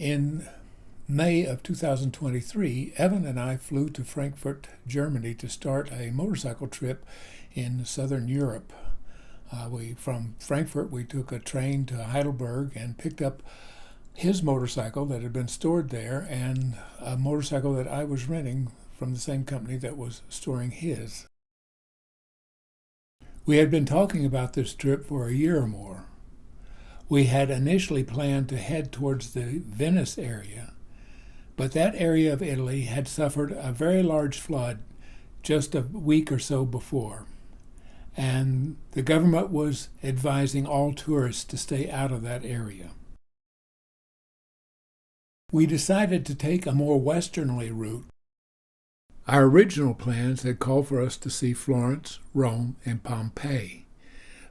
In May of 2023, Evan and I flew to Frankfurt, Germany to start a motorcycle trip in southern Europe. From Frankfurt, we took a train to Heidelberg and picked up his motorcycle that had been stored there and a motorcycle that I was renting from the same company that was storing his. We had been talking about this trip for a year or more. We had initially planned to head towards the Venice area, but that area of Italy had suffered a very large flood just a week or so before, and the government was advising all tourists to stay out of that area. We decided to take a more westerly route. Our original plans had called for us to see Florence, Rome, and Pompei,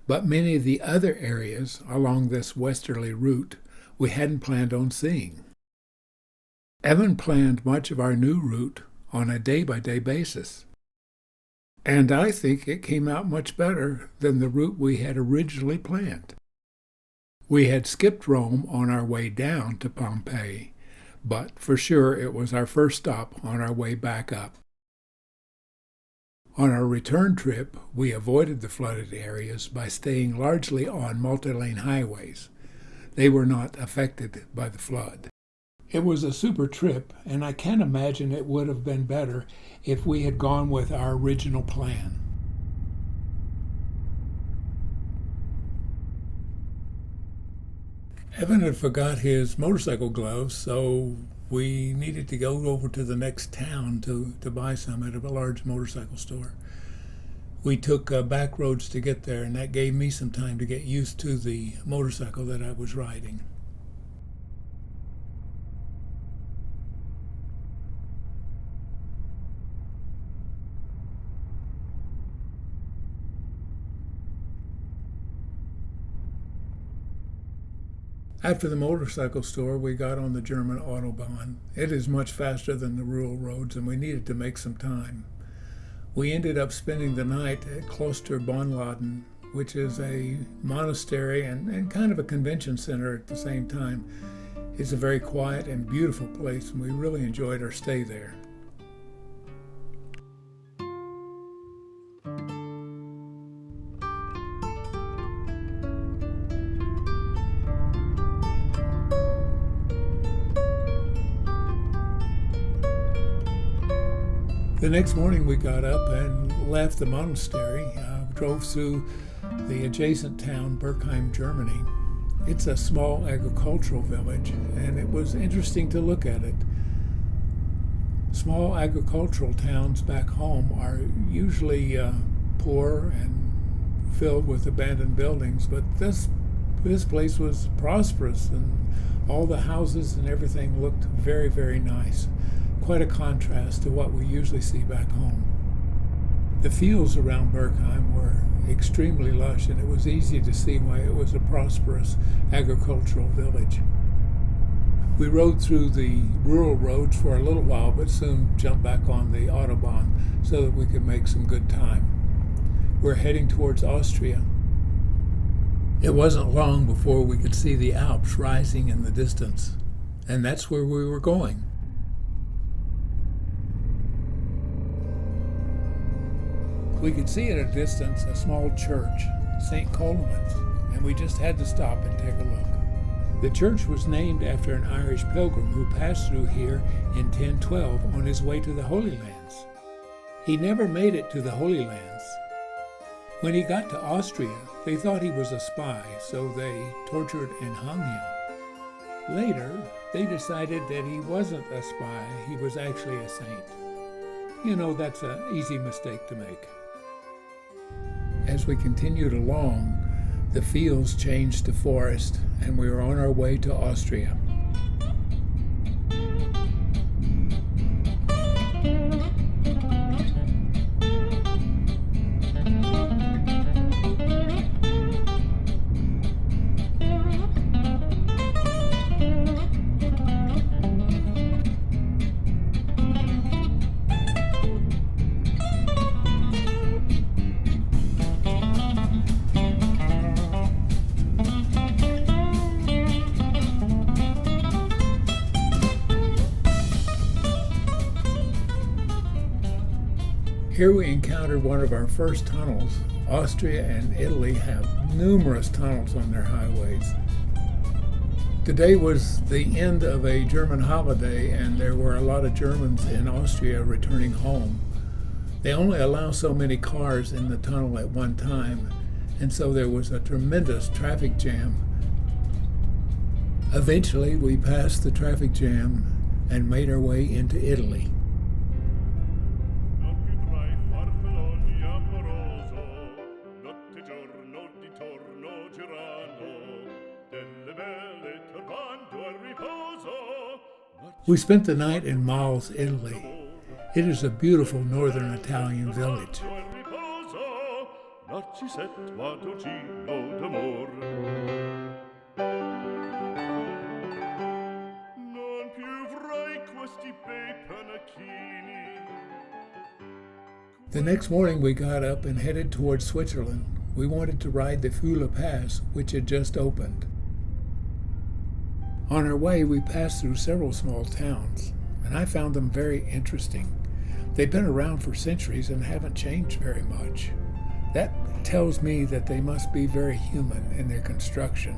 but many of the other areas along this westerly route we hadn't planned on seeing. Evan planned much of our new route on a day-by-day basis, and I think it came out much better than the route we had originally planned. We had skipped Rome on our way down to Pompei, but for sure it was our first stop on our way back up. On our return trip, we avoided the flooded areas by staying largely on multi-lane highways. They were not affected by the flood. It was a super trip, and I can't imagine it would have been better if we had gone with our original plan. Evan had forgot his motorcycle gloves, so we needed to go over to the next town to buy some at a large motorcycle store. We took back roads to get there, and that gave me some time to get used to the motorcycle that I was riding. After the motorcycle store, we got on the German Autobahn. It is much faster than the rural roads, and we needed to make some time. We ended up spending the night at Kloster Bonladen, which is a monastery and kind of a convention center at the same time. It's a very quiet and beautiful place, and we really enjoyed our stay there. The next morning we got up and left the monastery, drove through the adjacent town, Berkheim, Germany. It's a small agricultural village, and it was interesting to look at it. Small agricultural towns back home are usually poor and filled with abandoned buildings, but this place was prosperous, and all the houses and everything looked very, very nice. Quite a contrast to what we usually see back home. The fields around Berkheim were extremely lush, and it was easy to see why it was a prosperous agricultural village. We rode through the rural roads for a little while, but soon jumped back on the Autobahn so that we could make some good time. We're heading towards Austria. It wasn't long before we could see the Alps rising in the distance, and that's where we were going. We could see at a distance a small church, St. Columbus, and we just had to stop and take a look. The church was named after an Irish pilgrim who passed through here in 1012 on his way to the Holy Lands. He never made it to the Holy Lands. When he got to Austria, they thought he was a spy, so they tortured and hung him. Later, they decided that he wasn't a spy, he was actually a saint. You know, that's an easy mistake to make. As we continued along, the fields changed to forest, and we were on our way to Austria. Here we encountered one of our first tunnels. Austria and Italy have numerous tunnels on their highways. Today was the end of a German holiday, and there were a lot of Germans in Austria returning home. They only allow so many cars in the tunnel at one time, and so there was a tremendous traffic jam. Eventually, we passed the traffic jam and made our way into Italy. We spent the night in Mal's, Italy. It is a beautiful northern Italian village. The next morning we got up and headed towards Switzerland. We wanted to ride the Fula Pass, which had just opened. On our way, we passed through several small towns, and I found them very interesting. They've been around for centuries and haven't changed very much. That tells me that they must be very human in their construction.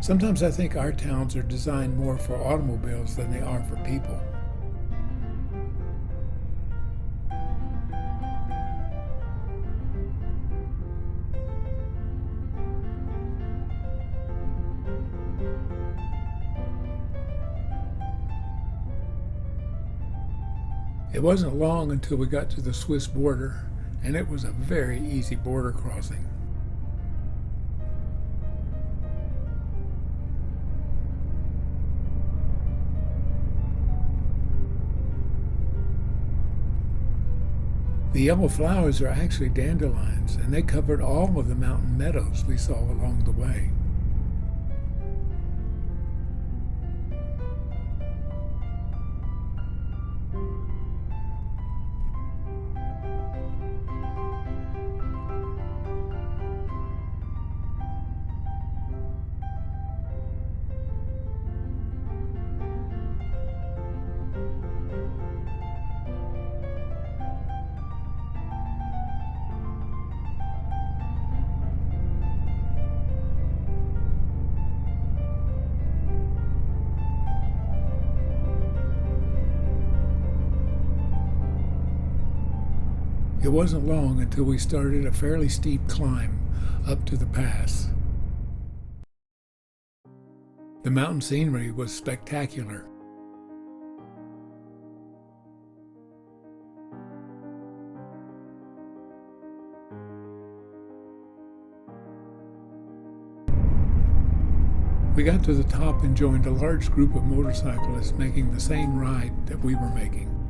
Sometimes I think our towns are designed more for automobiles than they are for people. It wasn't long until we got to the Swiss border, and it was a very easy border crossing. The yellow flowers are actually dandelions, and they covered all of the mountain meadows we saw along the way. It wasn't long until we started a fairly steep climb up to the pass. The mountain scenery was spectacular. We got to the top and joined a large group of motorcyclists making the same ride that we were making.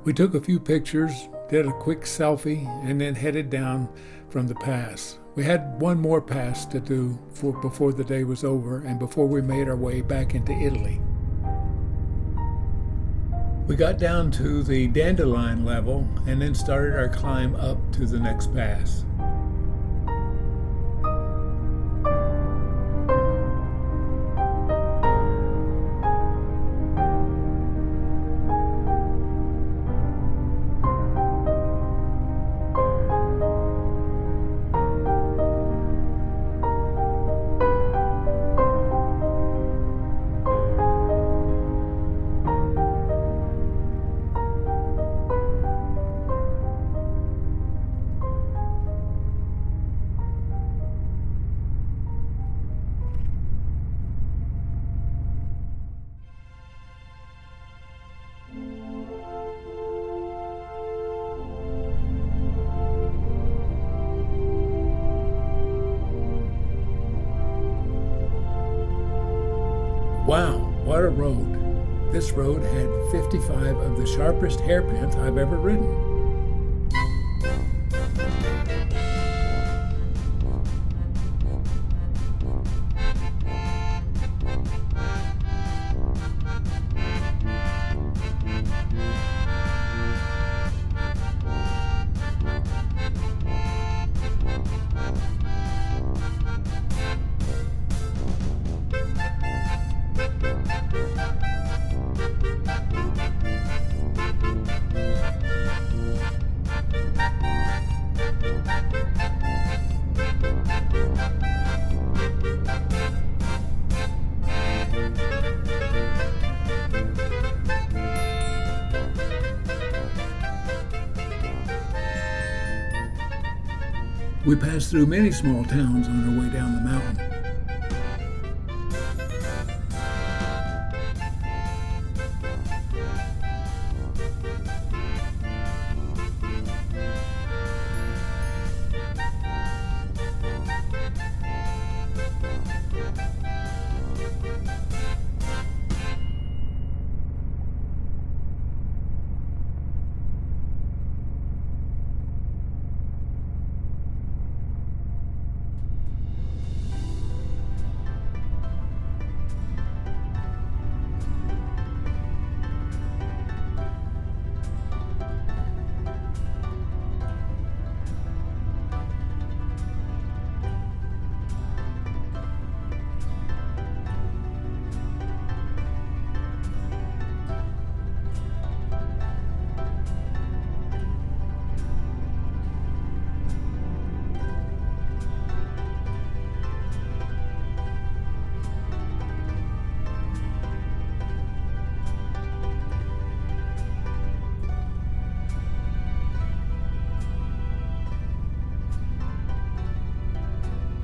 We took a few pictures, did a quick selfie, and then headed down from the pass. We had one more pass to do before the day was over and before we made our way back into Italy. We got down to the dandelion level and then started our climb up to the next pass. Wow, what a road. This road had 55 of the sharpest hairpins I've ever ridden. We passed through many small towns on our way down the mountain.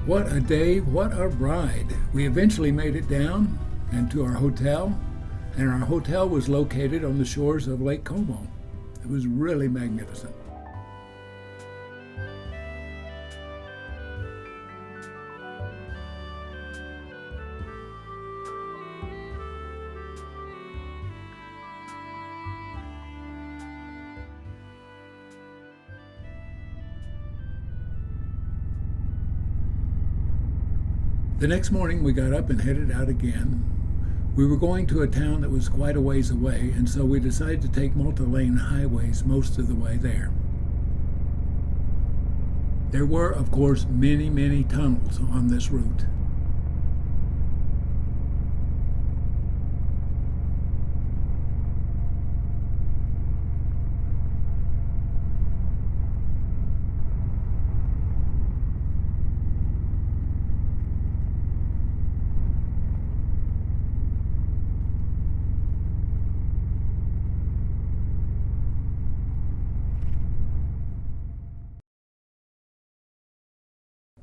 What a day, what a ride. We eventually made it down and to our hotel, and our hotel was located on the shores of Lake Como. It was really magnificent. The next morning we got up and headed out again. We were going to a town that was quite a ways away, and so we decided to take multi-lane highways most of the way there. There were, of course, many tunnels on this route.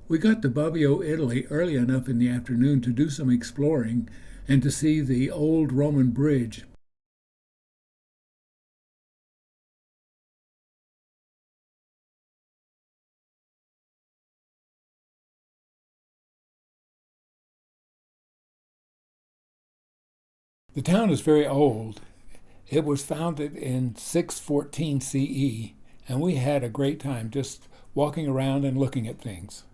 We got to Bobbio, Italy early enough in the afternoon to do some exploring and to see the old Roman bridge. The town is very old. It was founded in 614 CE, and we had a great time just walking around and looking at things.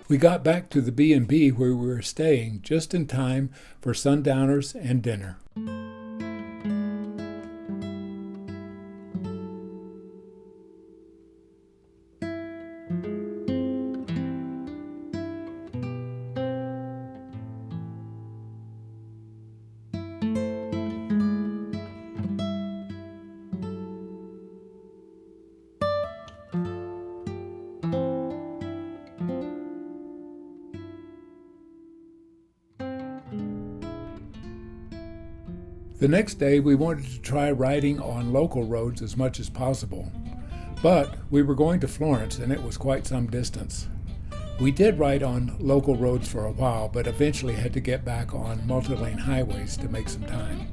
We got back to the B&B where we were staying just in time for sundowners and dinner. The next day we wanted to try riding on local roads as much as possible, But we were going to Florence, and it was quite some distance. We did ride on local roads for a while, but eventually had to get back on multi-lane highways to make some time.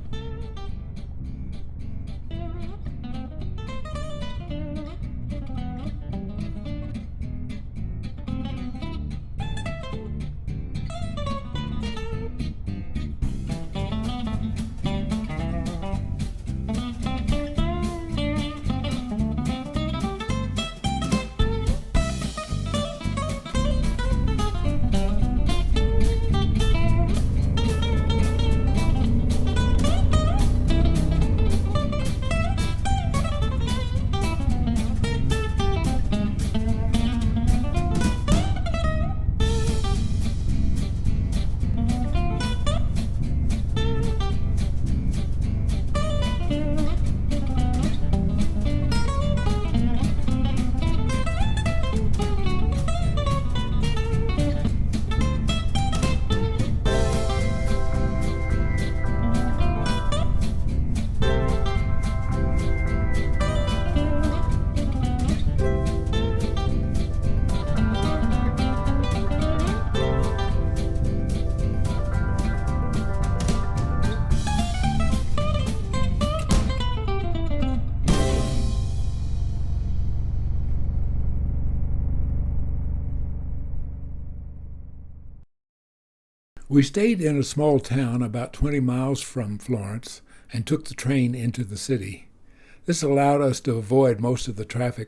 We stayed in a small town about 20 miles from Florence and took the train into the city. This allowed us to avoid most of the traffic.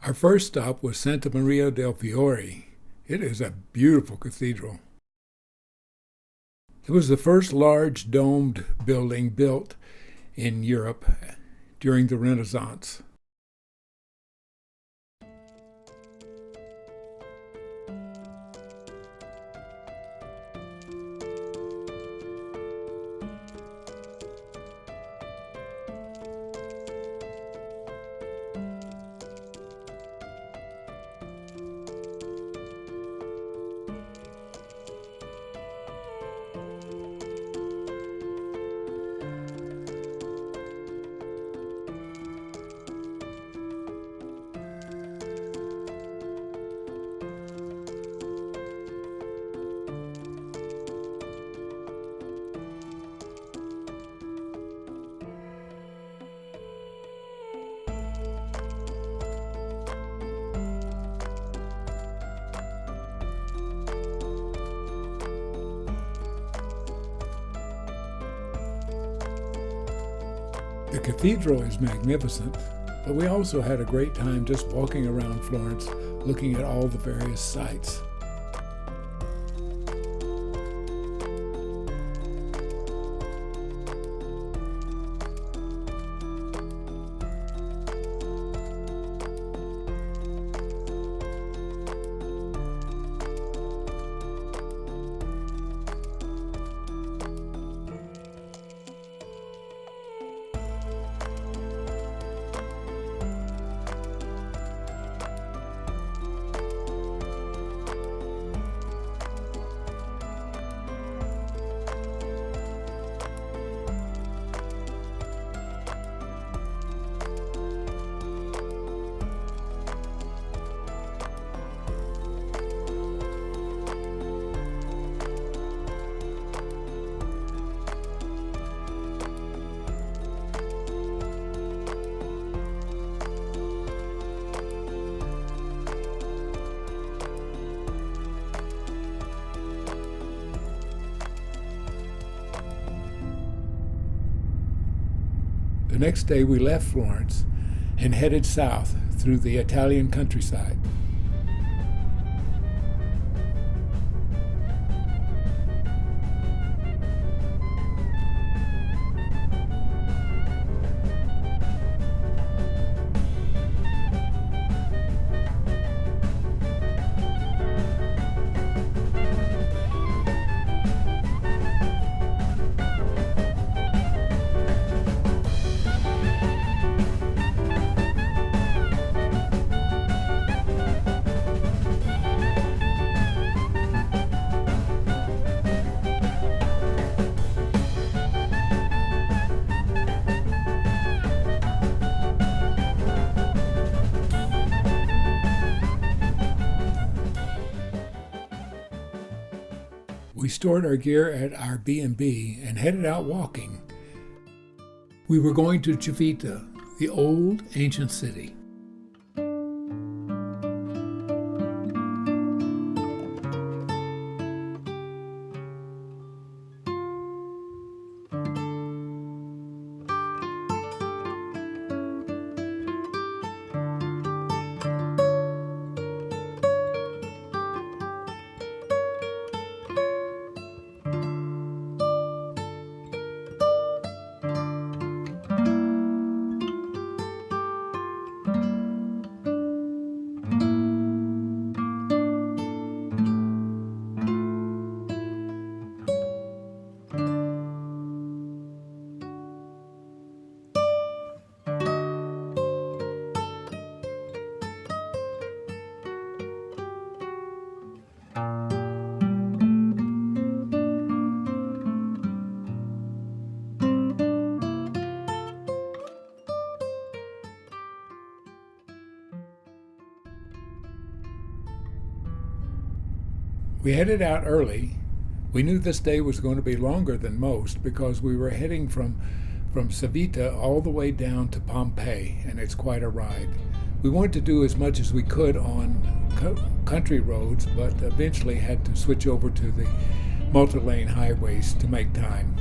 Our first stop was Santa Maria del Fiore. It is a beautiful cathedral. It was the first large domed building built in Europe during the Renaissance. The cathedral is magnificent, but we also had a great time just walking around Florence, looking at all the various sights. The next day we left Florence and headed south through the Italian countryside. We stored our gear at our B&B and headed out walking. We were going to Civita, the old ancient city. We headed out early. We knew this day was going to be longer than most because we were heading from Civita all the way down to Pompei, and it's quite a ride. We wanted to do as much as we could on country roads, but eventually had to switch over to the multi-lane highways to make time.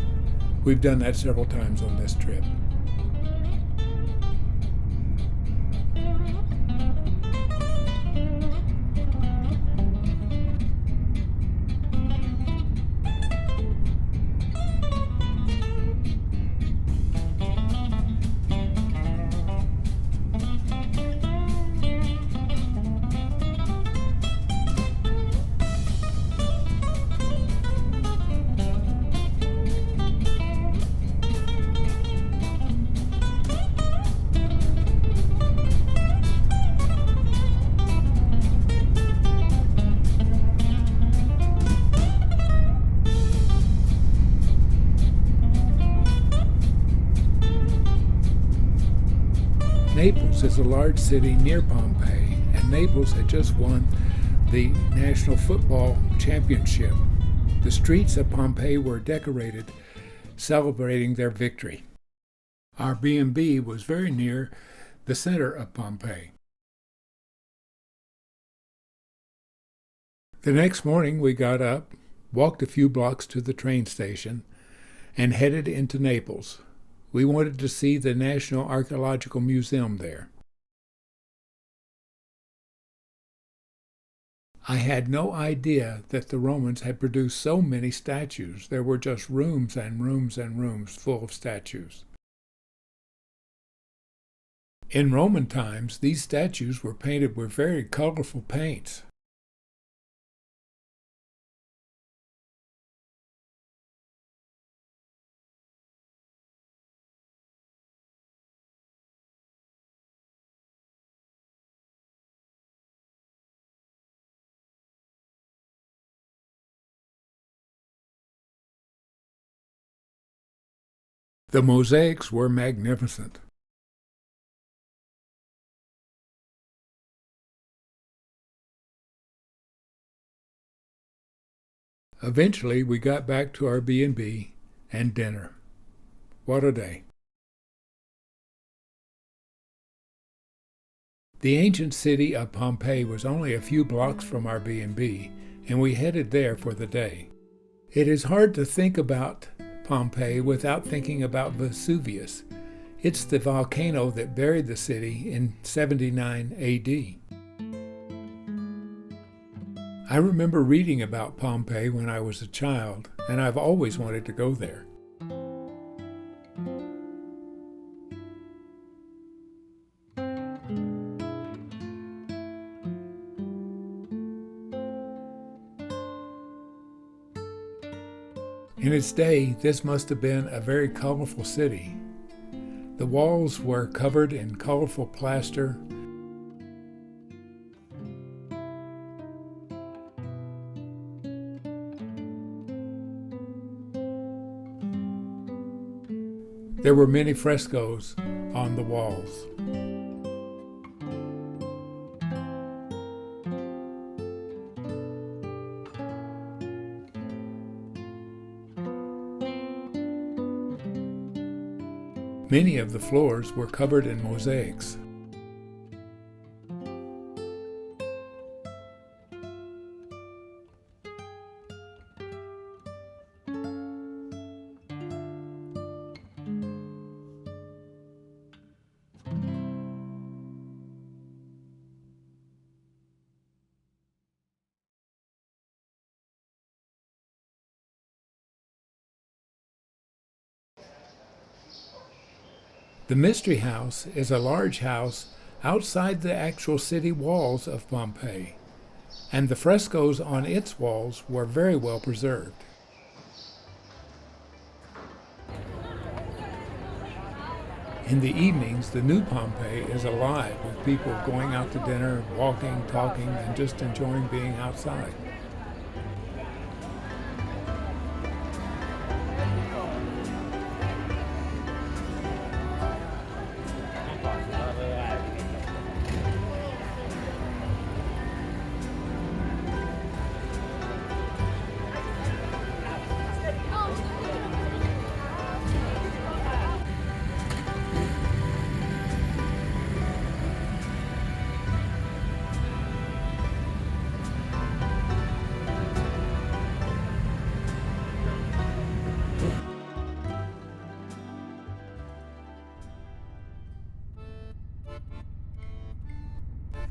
We've done that several times on this trip. Naples is a large city near Pompei, and Naples had just won the National Football Championship. The streets of Pompei were decorated, celebrating their victory. Our B&B was very near the center of Pompei. The next morning we got up, walked a few blocks to the train station, and headed into Naples. We wanted to see the National Archaeological Museum there. I had no idea that the Romans had produced so many statues. There were just rooms and rooms and rooms full of statues. In Roman times, these statues were painted with very colorful paints. The mosaics were magnificent. Eventually, we got back to our B&B and dinner. What a day. The ancient city of Pompei was only a few blocks from our B&B, and we headed there for the day. It is hard to think about Pompei without thinking about Vesuvius. It's the volcano that buried the city in 79 AD. I remember reading about Pompei when I was a child, and I've always wanted to go there. In its day, this must have been a very colorful city. The walls were covered in colorful plaster. There were many frescoes on the walls. Many of the floors were covered in mosaics. The Mystery House is a large house outside the actual city walls of Pompeii, and the frescoes on its walls were very well preserved. In the evenings, the new Pompeii is alive with people going out to dinner, walking, talking, and just enjoying being outside.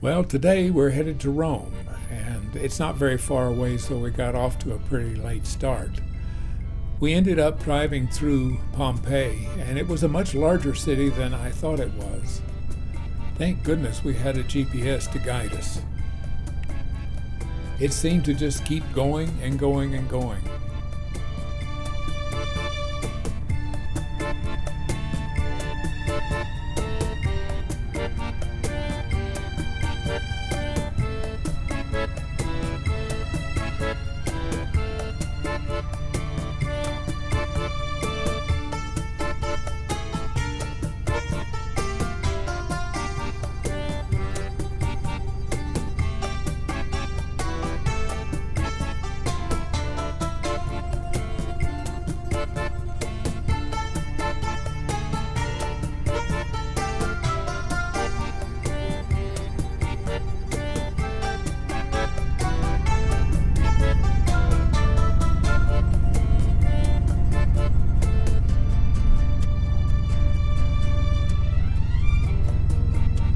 Well, today we're headed to Rome, and it's not very far away, so we got off to a pretty late start. We ended up driving through Pompei, and it was a much larger city than I thought it was. Thank goodness we had a GPS to guide us. It seemed to just keep going and going and going.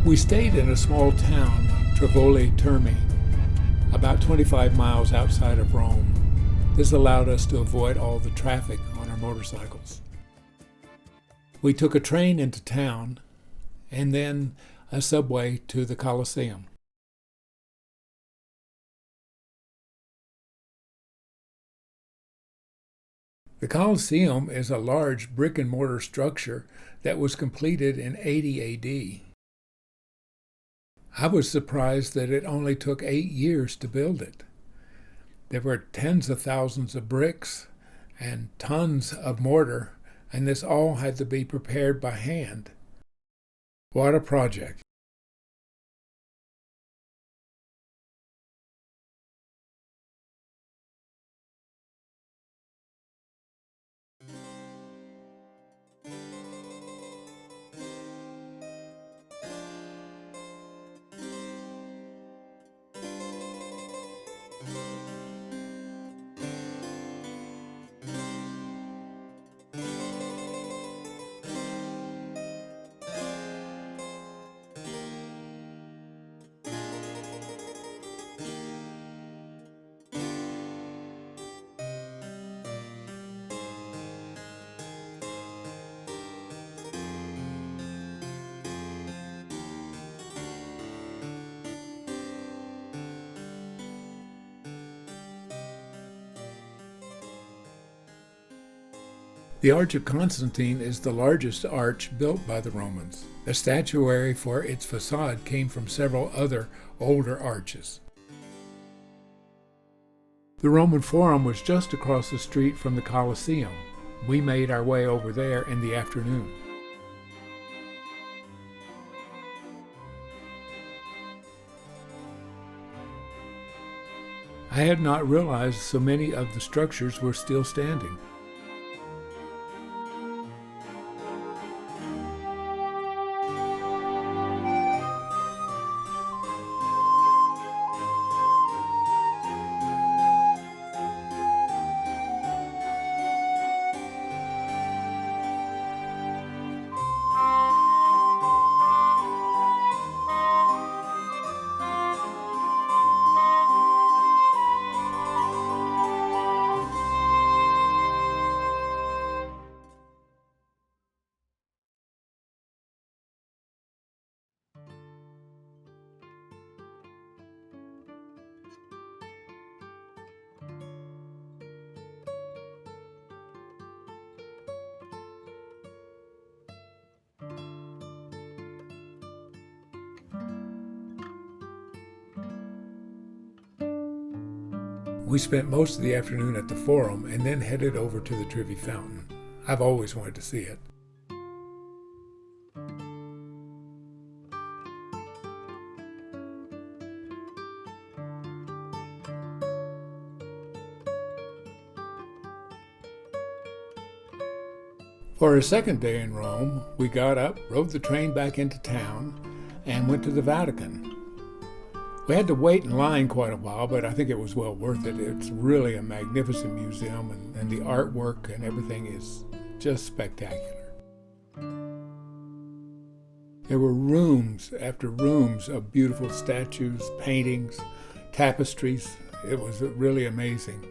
We stayed in a small town, Tivoli Terme, about 25 miles outside of Rome. This allowed us to avoid all the traffic on our motorcycles. We took a train into town and then a subway to the Colosseum. The Colosseum is a large brick and mortar structure that was completed in 80 AD. I was surprised that it only took 8 years to build it. There were tens of thousands of bricks and tons of mortar, and this all had to be prepared by hand. What a project! The Arch of Constantine is the largest arch built by the Romans. The statuary for its facade came from several other older arches. The Roman Forum was just across the street from the Colosseum. We made our way over there in the afternoon. I had not realized so many of the structures were still standing. We spent most of the afternoon at the Forum and then headed over to the Trevi Fountain. I've always wanted to see it. For our second day in Rome, we got up, rode the train back into town, and went to the Vatican. We had to wait in line quite a while, but I think it was well worth it. It's really a magnificent museum, and the artwork and everything is just spectacular. There were rooms after rooms of beautiful statues, paintings, tapestries. It was really amazing.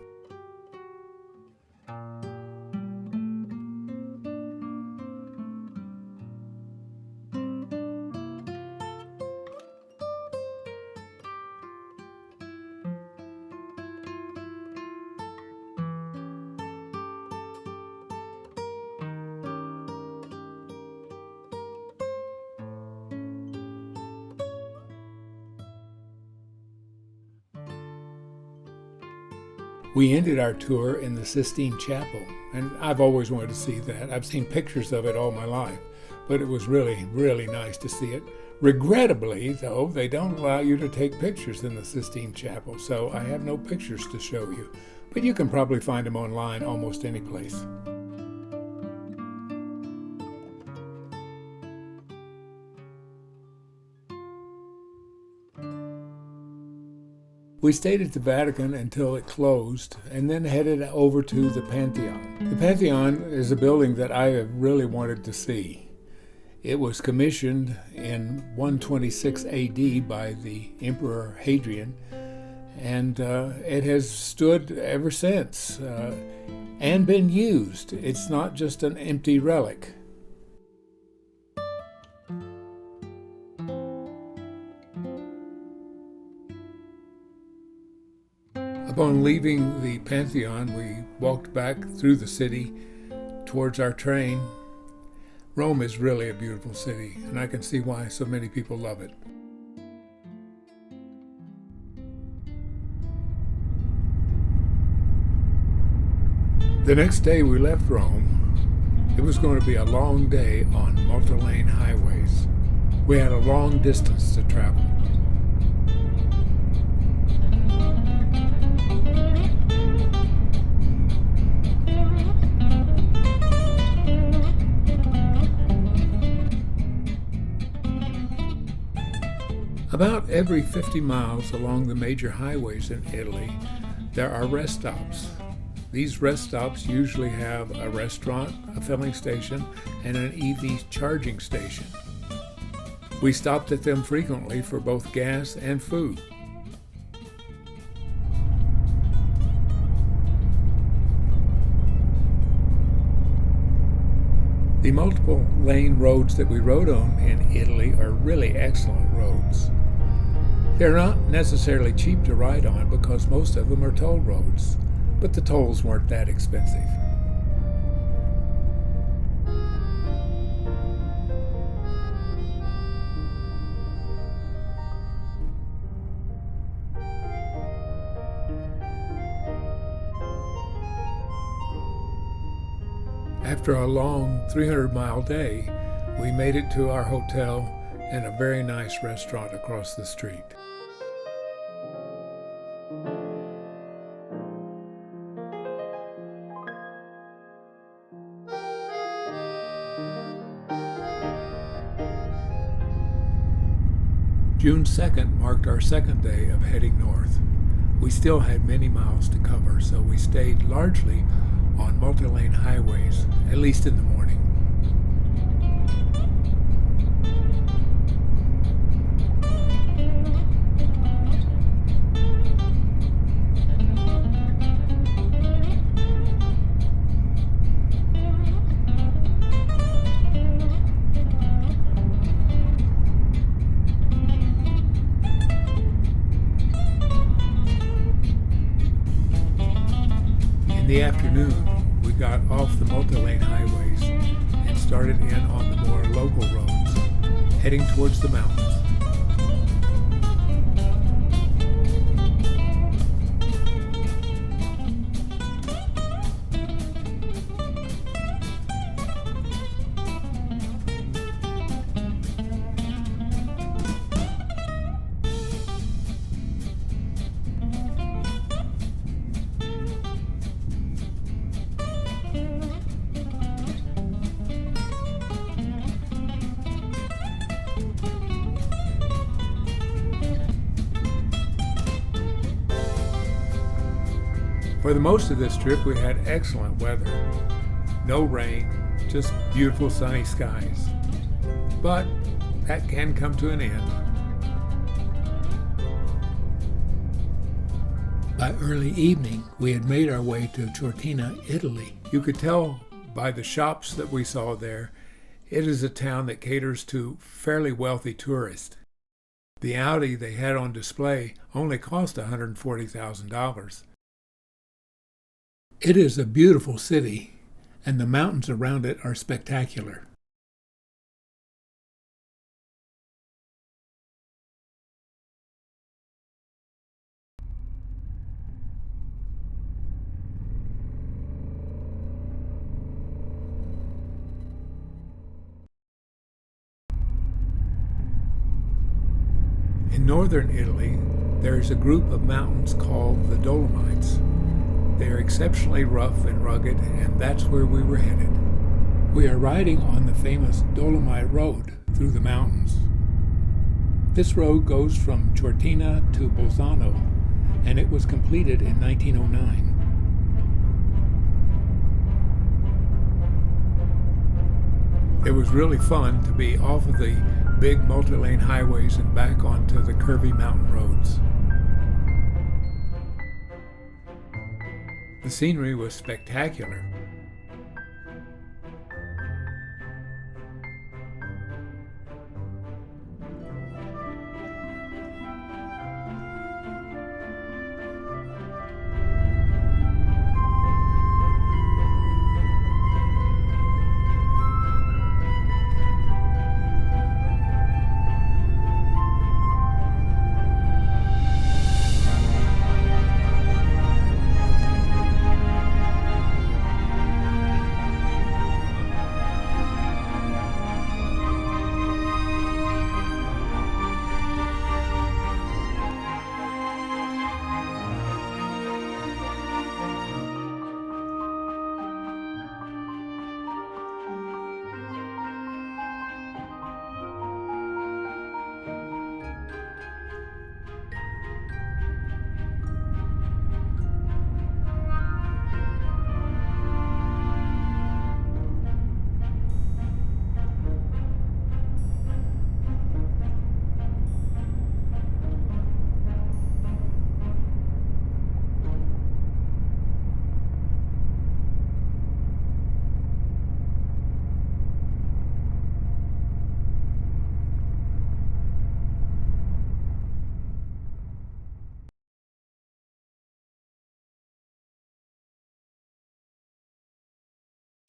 We ended our tour in the Sistine Chapel, and I've always wanted to see that. I've seen pictures of it all my life, but it was really, really nice to see it. Regrettably, though, they don't allow you to take pictures in the Sistine Chapel, so I have no pictures to show you, but you can probably find them online almost any place. We stayed at the Vatican until it closed and then headed over to the Pantheon. The Pantheon is a building that I have really wanted to see. It was commissioned in 126 AD by the Emperor Hadrian, and it has stood ever since and been used. It's not just an empty relic. Upon leaving the Pantheon, we walked back through the city towards our train. Rome is really a beautiful city, and I can see why so many people love it. The next day we left Rome. It was going to be a long day on multi-lane highways. We had a long distance to travel. About every 50 miles along the major highways in Italy, there are rest stops. These rest stops usually have a restaurant, a filling station, and an EV charging station. We stopped at them frequently for both gas and food. The multiple lane roads that we rode on in Italy are really excellent roads. They're not necessarily cheap to ride on because most of them are toll roads, but the tolls weren't that expensive. After a long 300-mile day, we made it to our hotel and a very nice restaurant across the street. June 2nd marked our second day of heading north. We still had many miles to cover, so we stayed largely on multi-lane highways, at least in the morning. In the afternoon, we got off the multi-lane highways and started in on the more local roads, heading towards the mountains. For the most of this trip, we had excellent weather. No rain, just beautiful sunny skies. But that can come to an end. By early evening, we had made our way to Cortina, Italy. You could tell by the shops that we saw there, it is a town that caters to fairly wealthy tourists. The Audi they had on display only cost $140,000. It is a beautiful city, and the mountains around it are spectacular. In northern Italy, there is a group of mountains called the Dolomites. They are exceptionally rough and rugged, and that's where we were headed. We are riding on the famous Dolomite Road through the mountains. This road goes from Cortina to Bolzano, and it was completed in 1909. It was really fun to be off of the big multi-lane highways and back onto the curvy mountain roads. The scenery was spectacular.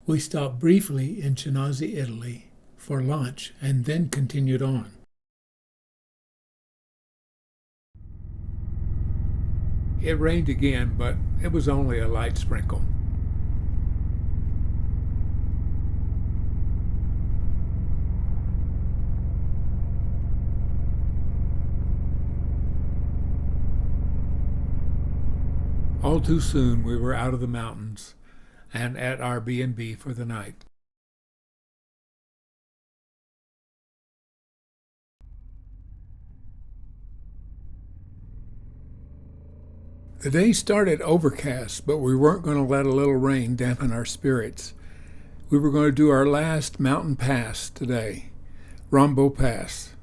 We stopped briefly in Chinazi, Italy for lunch and then continued on. It rained again, but it was only a light sprinkle. All too soon we were out of the mountains and at our B&B for the night. The day started overcast, but we weren't going to let a little rain dampen our spirits. We were going to do our last mountain pass today, Rombo Pass.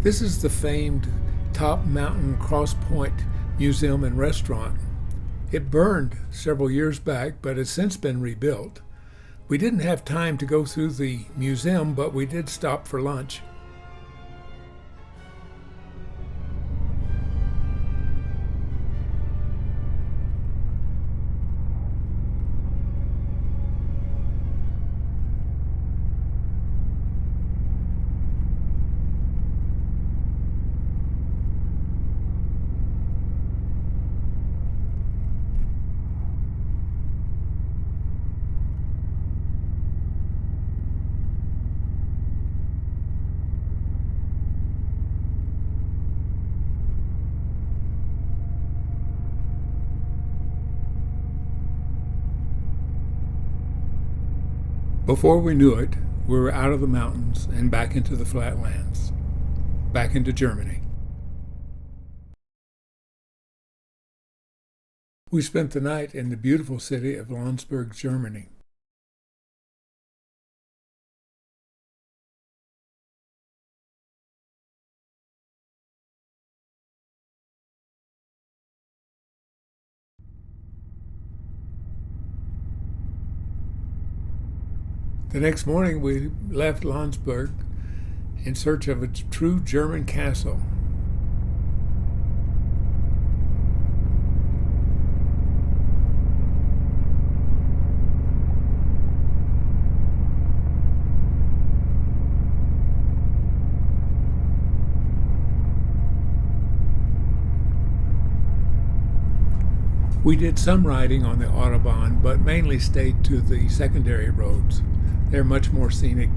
This is the famed Top Mountain Cross Point Museum and Restaurant. It burned several years back, but has since been rebuilt. We didn't have time to go through the museum, but we did stop for lunch. Before we knew it, we were out of the mountains and back into the flatlands, back into Germany. We spent the night in the beautiful city of Landsberg, Germany. The next morning we left Landsberg in search of a true German castle. We did some riding on the Autobahn, but mainly stayed to the secondary roads. They're much more scenic,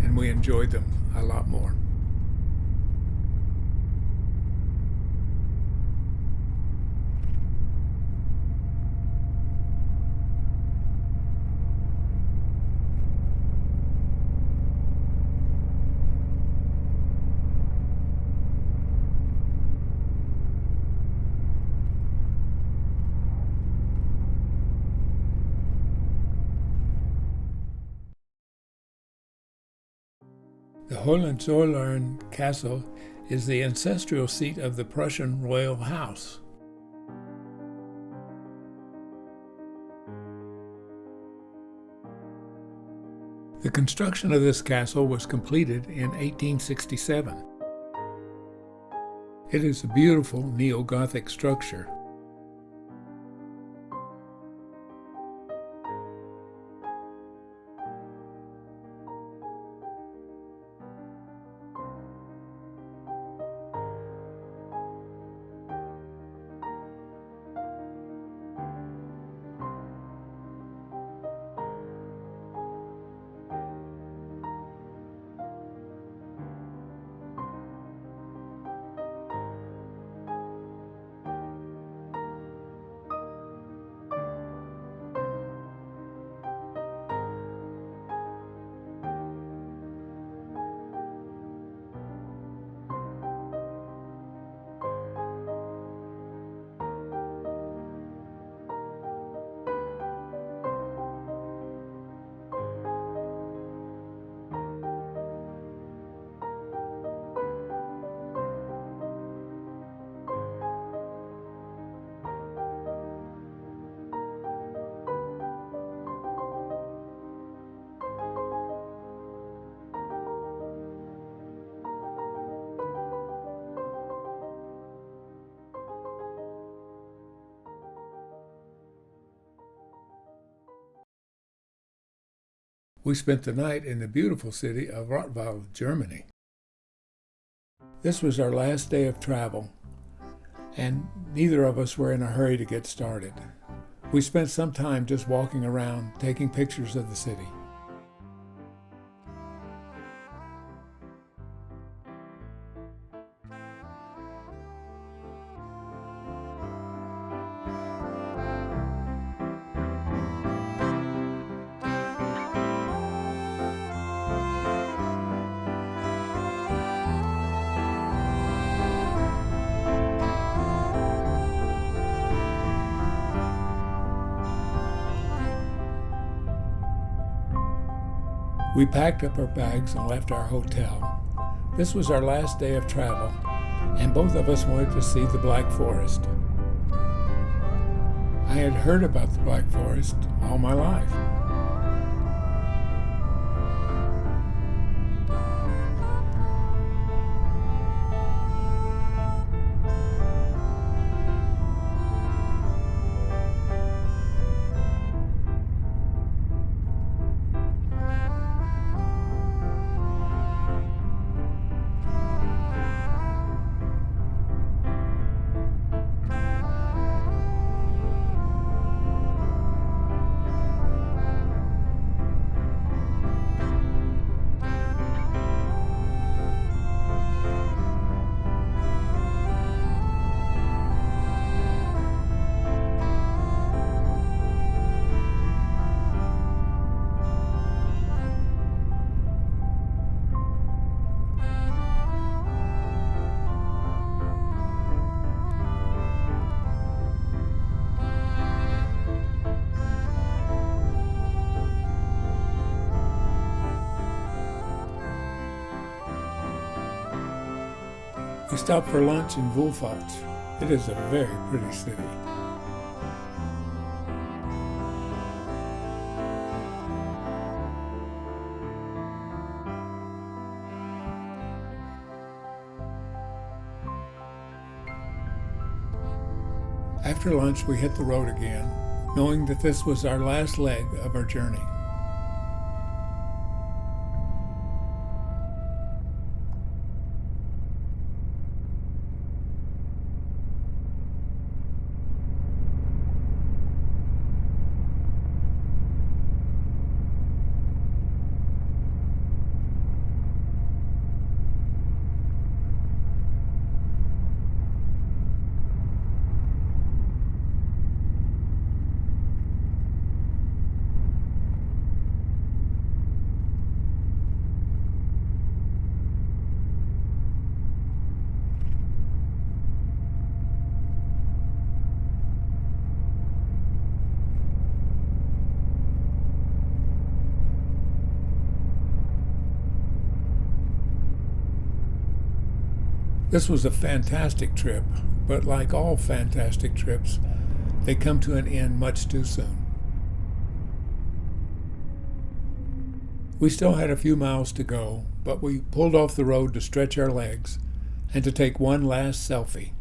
and we enjoyed them a lot more. The Hohenzollern Castle is the ancestral seat of the Prussian royal house. The construction of this castle was completed in 1867. It is a beautiful neo-Gothic structure. We spent the night in the beautiful city of Rottweil, Germany. This was our last day of travel, and neither of us were in a hurry to get started. We spent some time just walking around, taking pictures of the city. We packed up our bags and left our hotel. This was our last day of travel, and both of us wanted to see the Black Forest. I had heard about the Black Forest all my life. We stopped for lunch in Wohlfahrt. It is a very pretty city. After lunch, we hit the road again, knowing that this was our last leg of our journey. This was a fantastic trip, but like all fantastic trips, they come to an end much too soon. We still had a few miles to go, but we pulled off the road to stretch our legs and to take one last selfie.